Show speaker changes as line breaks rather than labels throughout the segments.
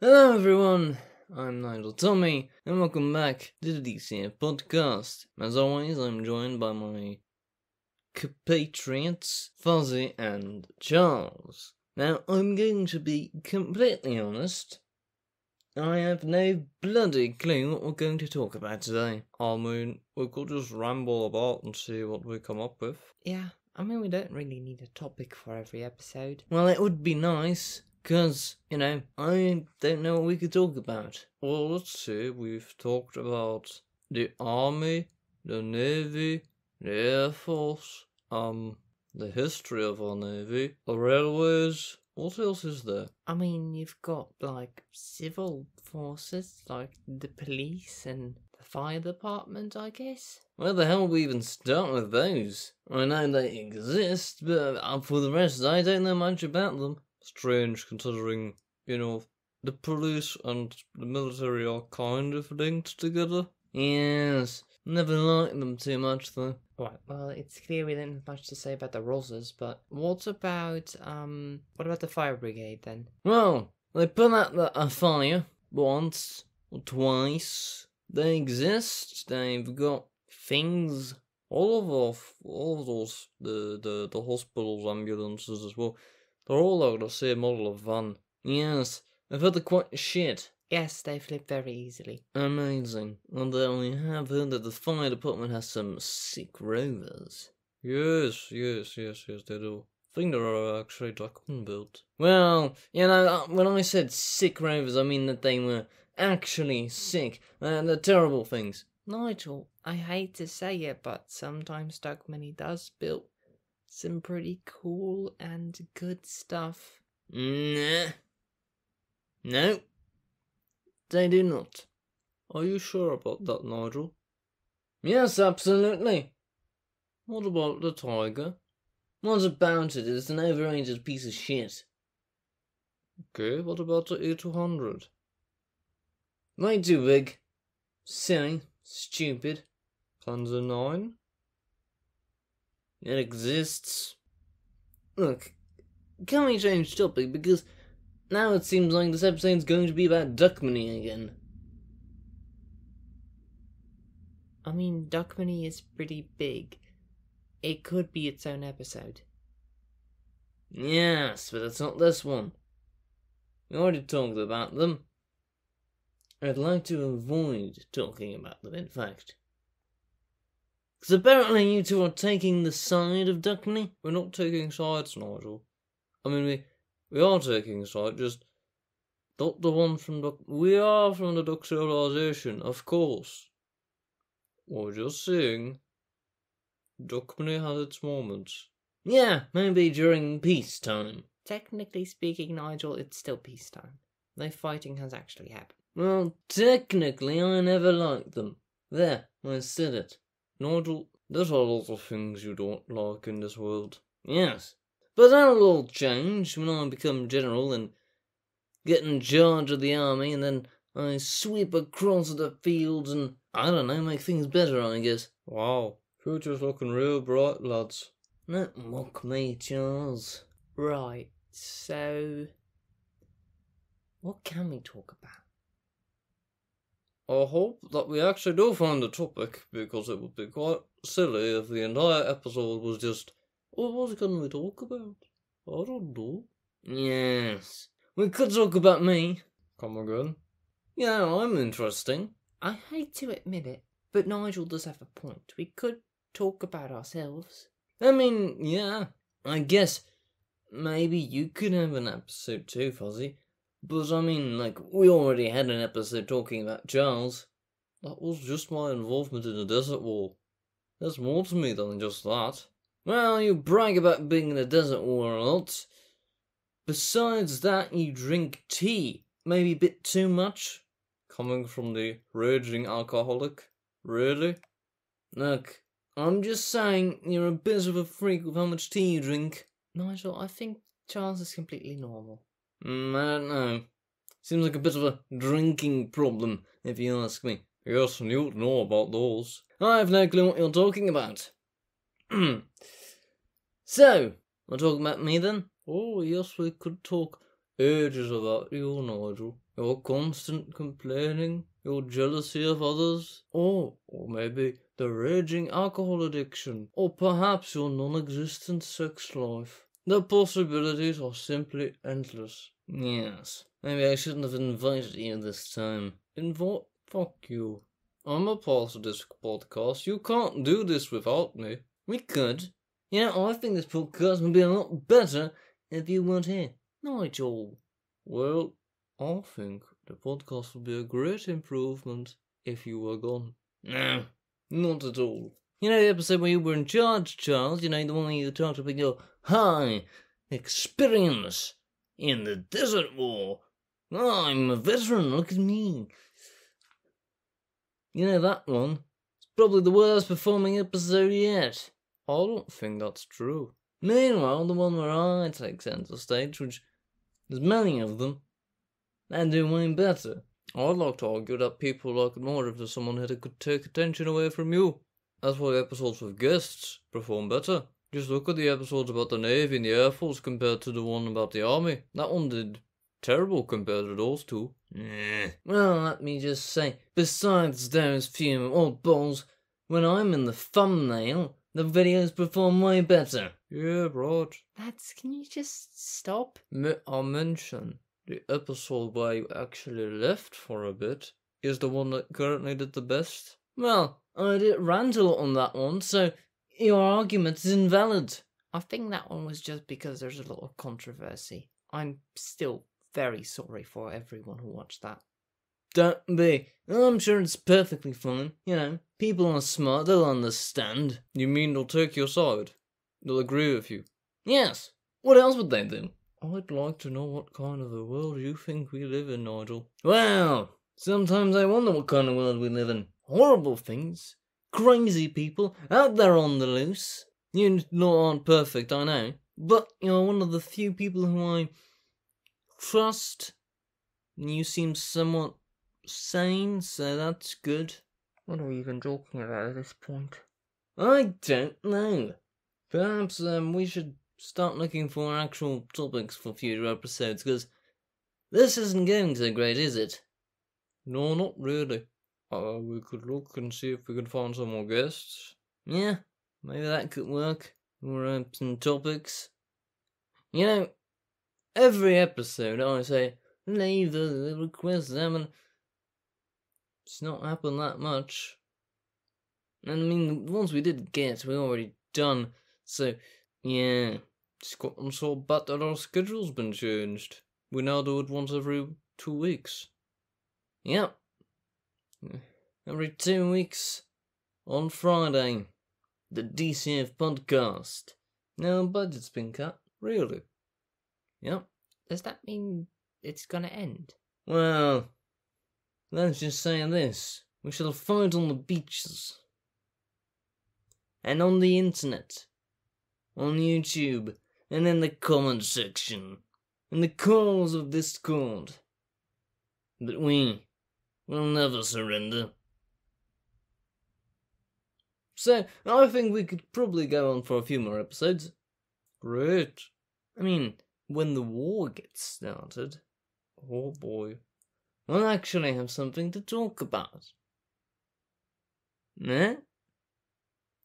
Hello everyone, I'm Nigel Tommy, and welcome back to the DCAF Podcast. As always, I'm joined by my compatriots, Fuzzy and Charles. Now, I'm going to be completely honest, I have no bloody clue what we're going to talk about today. I mean, we could just ramble about and see what we come up with.
Yeah, we don't really need a topic for every episode.
Well, it would be nice. Because, I don't know what we could talk about. Well, let's see, we've talked about the Army, the Navy, the Air Force, the history of our Navy, the railways. What else is there?
You've got, civil forces, like the police and the fire department, I guess.
Where the hell would we even start with those? I know they exist, but for the rest, I don't know much about them. Strange, considering, the police and the military are kind of linked together. Yes, never liked them too much, though.
Right, well, it's clear we don't have much to say about the Rosses, but what about the fire brigade, then?
Well, they put out a fire once or twice. They exist, they've got things, all of those, the hospitals, ambulances as well. They're all like the same model of van. Yes, I've heard they're quite shit.
Yes, they flip very easily.
Amazing. Although I have heard that the fire department has some sick rovers. Yes, they do. I think they're actually Duckman built. Well, when I said sick rovers, I mean that they were actually sick. They're terrible things.
Nigel, I hate to say it, but sometimes Duckman does build some pretty cool and good stuff.
Nah. No. They do not. Are you sure about that, Nigel? Yes, absolutely. What about the Tiger? What about it? It's an overrated piece of shit. Okay, what about the E200? Way too big. Silly. Stupid. Panzer 9? It exists. Look, can we change topic? Because now it seems like this episode's going to be about duck money again.
Duck money is pretty big. It could be its own episode.
Yes, but it's not this one. We already talked about them. I'd like to avoid talking about them, in fact. Because apparently you two are taking the side of Duckney. We're not taking sides, Nigel. We are taking a side, just not the one from Duck. We are from the Duck civilization, of course. We're just saying, Duckney has its moments. Yeah, maybe during peacetime.
Technically speaking, Nigel, it's still peacetime. No fighting has actually happened.
Well, technically, I never liked them. There, I said it. Nigel, there's a lot of things you don't like in this world. Yes. But that'll all change when I become general and get in charge of the army, and then I sweep across the fields and, I don't know, make things better, I guess. Wow, future's looking real bright, lads. Don't mock me, Charles.
Right, so what can we talk about?
I hope that we actually do find a topic, because it would be quite silly if the entire episode was just, what can we talk about? I don't know. Yes, we could talk about me. Come again? Yeah, I'm interesting.
I hate to admit it, but Nigel does have a point. We could talk about ourselves.
Yeah, I guess maybe you could have an episode too, Fuzzy. But we already had an episode talking about Charles. That was just my involvement in the desert war. There's more to me than just that. Well, you brag about being in the desert war a lot. Besides that, you drink tea. Maybe a bit too much. Coming from the raging alcoholic. Really? Look, I'm just saying you're a bit of a freak with how much tea you drink.
Nigel, I think Charles is completely normal.
I don't know. Seems like a bit of a drinking problem, if you ask me. Yes, and you'd know about those. I have no clue what you're talking about. So, we're talking about me then? Oh, yes, we could talk ages about you, Nigel. your constant complaining, your jealousy of others, or maybe the raging alcohol addiction, or perhaps your non-existent sex life. The possibilities are simply endless. Yes, maybe I shouldn't have invited you this time. Invite? Fuck you. I'm a part of this podcast. You can't do this without me. We could. You know, I think this podcast would be a lot better if you weren't here. Nigel. Well, I think the podcast would be a great improvement if you were gone. No, not at all. You know the episode where you were in charge, Charles? You know, the one where you talked about your high experience in the desert war. I'm a veteran, look at me. You know that one? It's probably the worst performing episode yet. I don't think that's true. Meanwhile, the one where I take centre stage, which there's many of them, they do way better. I'd like to argue that people like it more if someone who could take attention away from you. That's why episodes with guests perform better. Just look at the episodes about the Navy and the Air Force compared to the one about the Army. That one did terrible compared to those two. Well, let me just say, besides those few oddballs, when I'm in the thumbnail, the videos perform way better. Yeah, right.
Can you just stop?
I'll mention the episode where you actually left for a bit is the one that currently did the best. Well, I did rant a lot on that one, so your argument is invalid.
I think that one was just because there's a lot of controversy. I'm still very sorry for everyone who watched that.
Don't be. I'm sure it's perfectly fine. You know, people are smart, they'll understand. You mean they'll take your side? They'll agree with you? Yes. What else would they do? I'd like to know what kind of a world you think we live in, Nigel. Well, sometimes I wonder what kind of world we live in. Horrible things. Crazy people out there on the loose. You lot aren't perfect, I know. But you're one of the few people who I trust. You seem somewhat sane, so that's good.
What are we even talking about at this point?
I don't know. Perhaps we should start looking for actual topics for future episodes, because this isn't going so great, is it? No, not really. We could look and see if we can find some more guests. Yeah, maybe that could work. Or some topics. You know, every episode I say, leave the requests them, and it's not happened that much. And I mean, the ones we did get, we already done. So, yeah, just got them so bad that our schedule's been changed. We now do it once every 2 weeks. Yep. Every 2 weeks on Friday. The DCAF Podcast. No budget's been cut. Really? Yep.
Does that mean it's gonna end?
Well, let's just say this. We shall fight on the beaches. And on the internet. On YouTube. And in the comment section. In the calls of Discord. But we will never surrender. So, I think we could probably go on for a few more episodes. Great. I mean, when the war gets started, oh boy, we'll actually have something to talk about. Eh?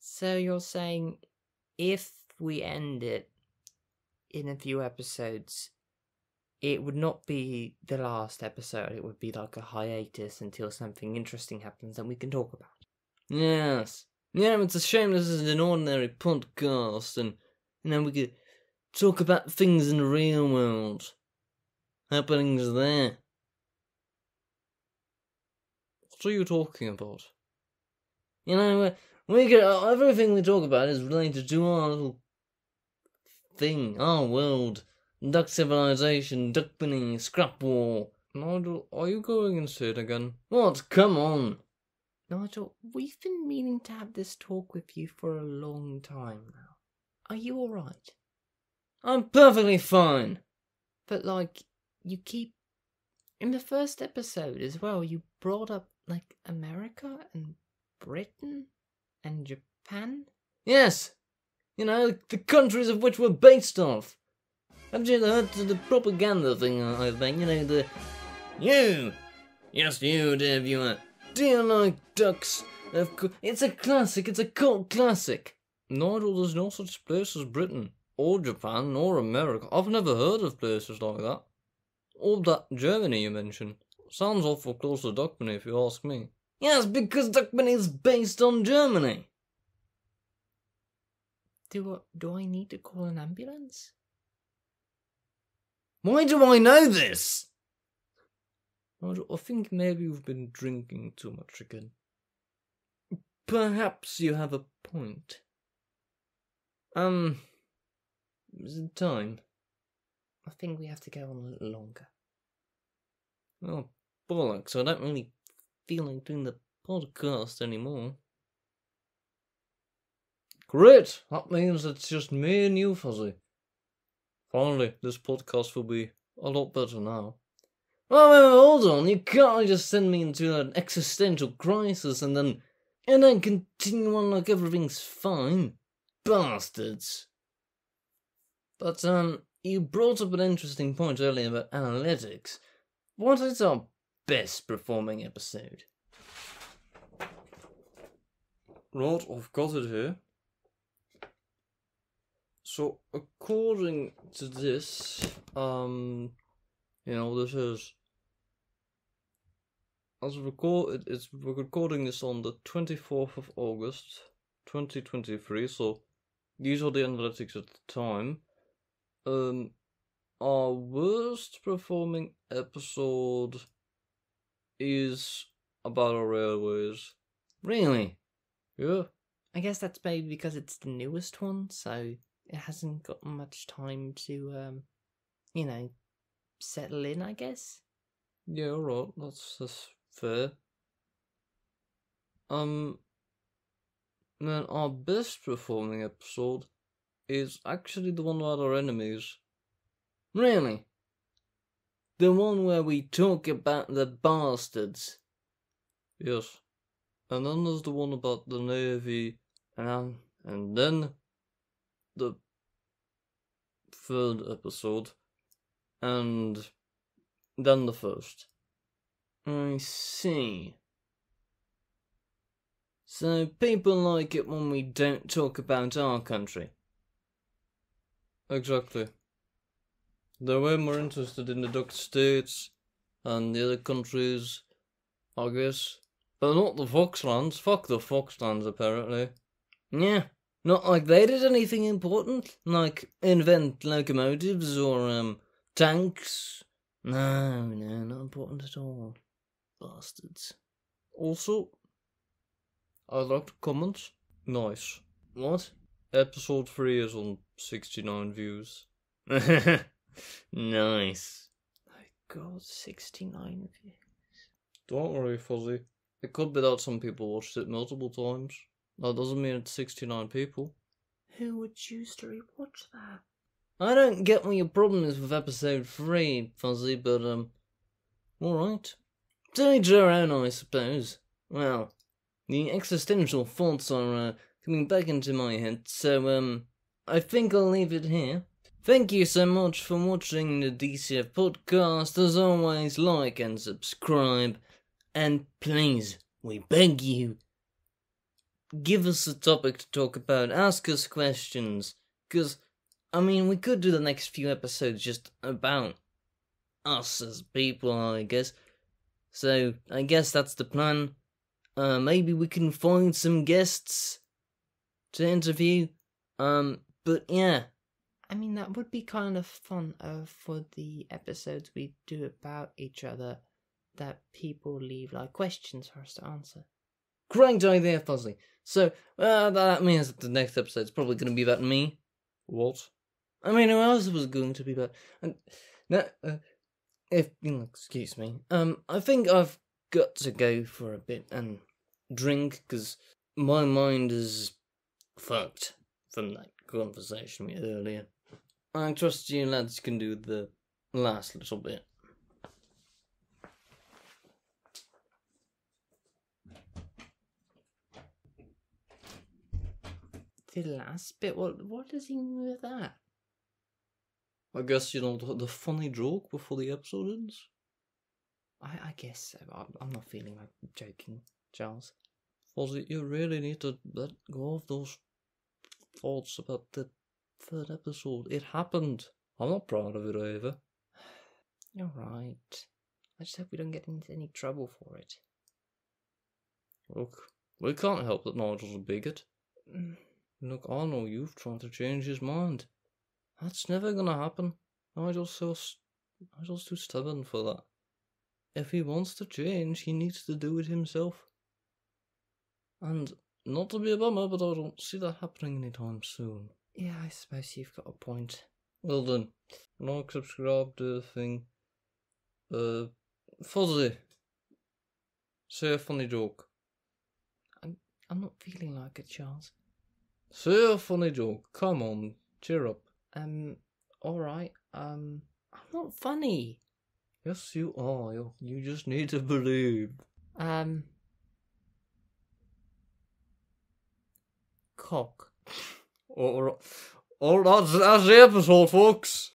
So you're saying if we end it in a few episodes, it would not be the last episode, it would be like a hiatus until something interesting happens that we can talk about.
Yes. Yeah, it's a shame this is an ordinary podcast, and, you know, we could talk about things in the real world. Happenings there. What are you talking about? You know, we could, everything we talk about is related to our little thing, our world. Duck civilization, duck binning, scrap war. Nigel, are you going insane again? What? Come on.
Nigel, we've been meaning to have this talk with you for a long time now. Are you alright?
I'm perfectly fine.
But, like, you keep... In the first episode as well, you brought up, like, America and Britain and Japan?
Yes. You know, the countries of which we're based off. Haven't you heard the propaganda thing I've been, you know, You! Yes, you, dear viewer. Do you like ducks? It's a classic, it's a cult classic. Nigel, there's no such place as Britain, or Japan, or America. I've never heard of places like that. Or that Germany you mentioned. Sounds awful close to Duckman if you ask me. Yes, because Duckman is based on Germany.
Do I need to call an ambulance?
Why do I know this? I think maybe you've been drinking too much again. Perhaps you have a point. Is it time?
I think we have to go on a little longer.
Oh, bollocks, I don't really feel like doing the podcast anymore. Great! That means it's just me and you, Fuzzy. Finally, this podcast will be a lot better now. Oh, hold on, you can't just send me into an existential crisis and then continue on like everything's fine. Bastards. But, you brought up an interesting point earlier about analytics. What is our best performing episode? Right, I've got it here. So, according to this, this is, we're recording this on the 24th of August, 2023, so these are the analytics at the time. Our worst performing episode is about our railways. Really? Yeah.
I guess that's maybe because it's the newest one, so it hasn't got much time to, settle in, I guess.
Yeah, alright, that's fair. Then our best performing episode is actually the one about our enemies. Really? The one where we talk about the bastards? Yes. And then there's the one about the Navy, and then the third episode, and then the first. I see. So people like it when we don't talk about our country. Exactly. They're way more interested in the Duck States and the other countries, I guess. But not the Foxlands. Fuck the Foxlands, apparently. Yeah, not like they did anything important, like invent locomotives or, tanks. No, not important at all. Bastards. Also, I'd like to comment. Nice. What? Episode 3 is on 69 views. Nice.
My God, 69 views.
Don't worry, Fuzzy. It could be that some people watched it multiple times. That doesn't mean it's 69 people.
Who would choose to rewatch that?
I don't get what your problem is with episode 3, Fuzzy, but, alright. To each their own, I suppose. Well, the existential thoughts are, coming back into my head, so, I think I'll leave it here. Thank you so much for watching the DCAF Podcast. As always, like and subscribe. And please, we beg you, give us a topic to talk about. Ask us questions. Because, we could do the next few episodes just about us as people, I guess. So, I guess that's the plan. Maybe we can find some guests to interview. But yeah.
That would be kind of fun for the episodes we do about each other, that people leave questions for us to answer.
Great idea, Fuzzy. So, that means that the next episode's probably going to be about me. What? Who else was going to be about? If you'll excuse me, I think I've got to go for a bit and drink, because my mind is fucked from that conversation we had earlier. I trust you lads can do the last little bit.
The last bit? What does he mean with that?
I guess, the funny joke before the episode ends?
I guess so. I'm not feeling like joking, Charles.
Fozzie, you really need to let go of those thoughts about the third episode. It happened. I'm not proud of it either.
You're right. I just hope we don't get into any trouble for it.
Look, we can't help that Nigel's a bigot. Look, I know you've tried to change his mind. That's never gonna happen. Nigel's too stubborn for that. If he wants to change, he needs to do it himself. And not to be a bummer, but I don't see that happening anytime soon.
Yeah, I suppose you've got a point.
Well then, like, subscribe to the thing. Fozzie, say a funny joke.
I'm not feeling like it, Charles.
Say a funny joke. Come on, cheer up.
Alright, I'm not funny.
Yes, you are. You just need to believe.
Cock.
Or that's the episode, folks.